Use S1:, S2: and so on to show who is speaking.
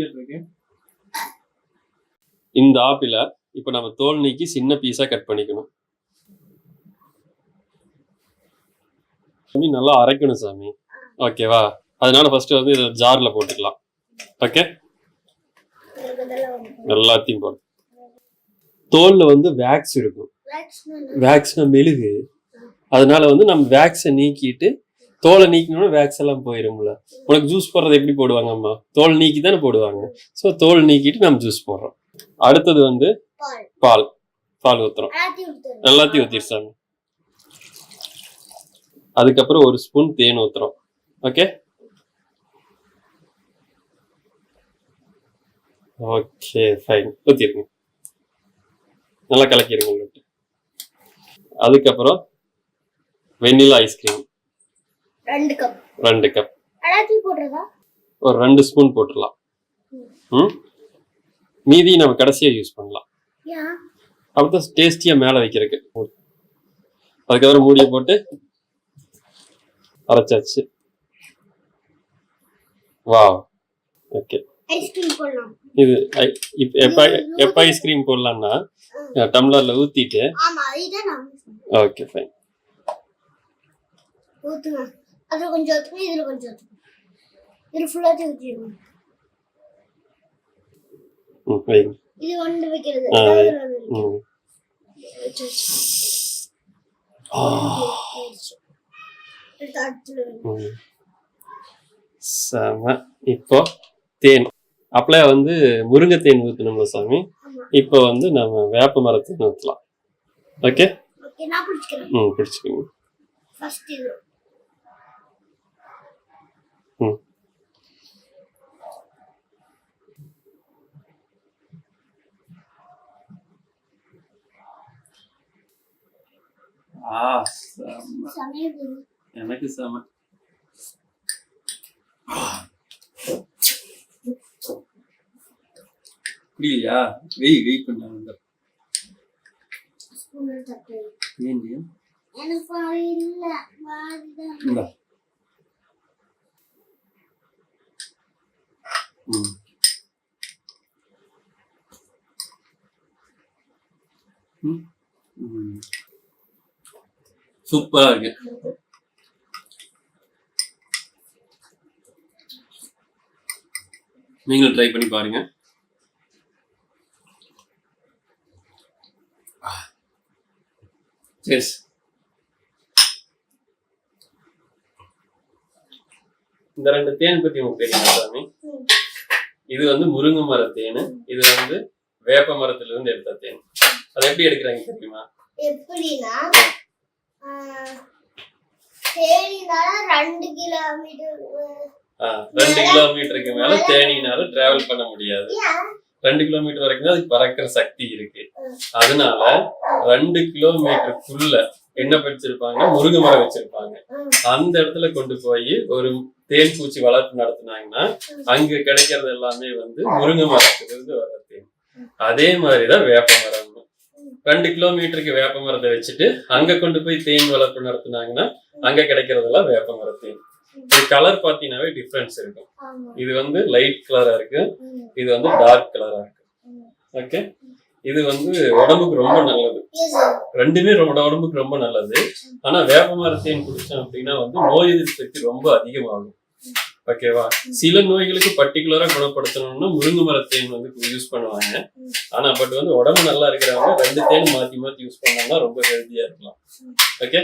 S1: இருக்கு. இந்த ஆப்பிளை இப்போ நம்ம தோல் நீக்கி சின்ன பீஸா கட் பண்ணிக்கணும். சாமி நல்லா அரைக்கணும் சாமி. ஓகேவா? அதனால ஃபர்ஸ்ட் வந்து இதை ஜார்ல போட்டுக்கலாம். ஓகே, எல்லாத்தையும் போடு. தோல்ல வந்து வேக்ஸ் இருக்கும். வேக்ஸ்னா மெழுகு. அதனால வந்து நம்ம வேக்ஸை நீக்கிட்டு தோலை நீக்கணும்னா வேக்ஸ் எல்லாம் போயிரும்ல. உனக்கு ஜூஸ் போடுறது எப்படி போடுவாங்க அம்மா? தோல் நீக்கி தானே போடுவாங்க. ஸோ தோல் நீக்கிட்டு நம்ம ஜூஸ் போடுறோம். அடுத்தது வந்து பால். பால் ஊத்துறோம். எல்லாத்தையும் ஊத்திருச்சாங்க. அதுக்கப்புறம் ஒரு ஸ்பூன் தேன் ஊத்துறோம். Okay okay fine. ஊத்திருங்க. நல்லா கலக்கிடுங்க. அதுக்கப்புறம் வெண்ணிலா ஐஸ்கிரீம் 2 கப். ஒரு 2 ஸ்பூன் போட்டுடலாம். மீதி நம்ம கடைசியா யூஸ் பண்ணலாம். அப்பதான் டேஸ்டியா மேல வைக்கிறதுக்கு. அதுக்கப்புறம் மூடியை போட்டு அரைச்சாச்சு. வா ஓகே. இது எப்ப ஐஸ்கிரீம் போடலாம்னா டம்ளர்ல ஊத்திட்டு. Okay fine.
S2: அதுல கொஞ்சம் ஊத்துங்க, இதுல கொஞ்சம் ஊத்துங்க. இது ஃபுல்லா ஊத்திடுங்க. இது ஒன்று வைக்கிறது.
S1: இப்போ தேன் அப்பள வந்து முருங்கை தேன் ஊத்தணும்ல சாமி. இப்போ வந்து நம்ம வேப்ப மரத்தேன் ஊத்தலாம். ஓகே
S2: ஓகே, நான் பிடிச்சுக்கிறேன்.
S1: பிடிச்சுக்கோங்க.
S2: ஃபர்ஸ்ட் இது
S1: எனக்கு செம. புரியலையா? வெயிட் பண்ணாங்க. சூப்பரா இருக்கு. நீங்களும் ட்ரை பண்ணி பாருங்க. எஸ், இந்த 2 தேன் பத்தி உங்களுக்கு தெரியுமா சாமி? இது வந்து முருங்கை மர தேன், இது வந்து வேப்ப மரத்துல இருந்து எடுத்த தேன். அது எப்படி எடுக்கிறாங்க தெரியுமா?
S2: எப்படின்னா தேனினால 2
S1: கிலோமீட்டருக்கு மேல தேனினால டிராவல் பண்ண முடியாது. 2 கிலோமீட்டர் வரைக்கும் அதுக்கு பறக்கிற சக்தி இருக்கு. அதனால 2 கிலோமீட்டருக்குள்ள என்ன வச்சிருப்பாங்க? முருங்கை மரம் வச்சிருப்பாங்க. அந்த இடத்துல கொண்டு போய் ஒரு தேன் பூச்சி வளர்ப்பு நடத்தினாங்கன்னா அங்க கிடைக்கிறது எல்லாமே வந்து முருங்கை மரத்திலிருந்து வர தேன். அதே மாதிரிதான் வேப்ப மரம். 2 கிலோமீட்டருக்கு வேப்ப மரத்தை வச்சுட்டு அங்க கொண்டு போய் தேன் வளர்ப்பு நடத்தினாங்கன்னா அங்க கிடைக்கிறதெல்லாம் வேப்ப மர தேன். கலர் பாத்தீங்கன்னாவே டிஃபரன்ஸ் இருக்கும். இது வந்து லைட் கலரா இருக்கு, இது வந்து டார்க் கலரா இருக்கு. ஓகே, இது வந்து உடம்புக்கு ரொம்ப நல்லது. ரெண்டுமே உடம்புக்கு ரொம்ப நல்லது. ஆனா வேப்ப மர தேன் குடிச்சோம் அப்படின்னா வந்து நோய் எதிர்ப்பு சக்தி ரொம்ப அதிகமாகும். ஓகேவா? சில நோய்களுக்கு பர்டிகுலரா குணப்படுத்தணும்னா முருங்கை மர தேன் வந்து யூஸ் பண்ணுவாங்க. ஆனா பட் வந்து உடம்பு நல்லா இருக்கிறவங்க 2 தேன் மாத்தி யூஸ் பண்ணாங்கன்னா ரொம்ப ஹெல்த்தியா இருக்கலாம். ஓகே.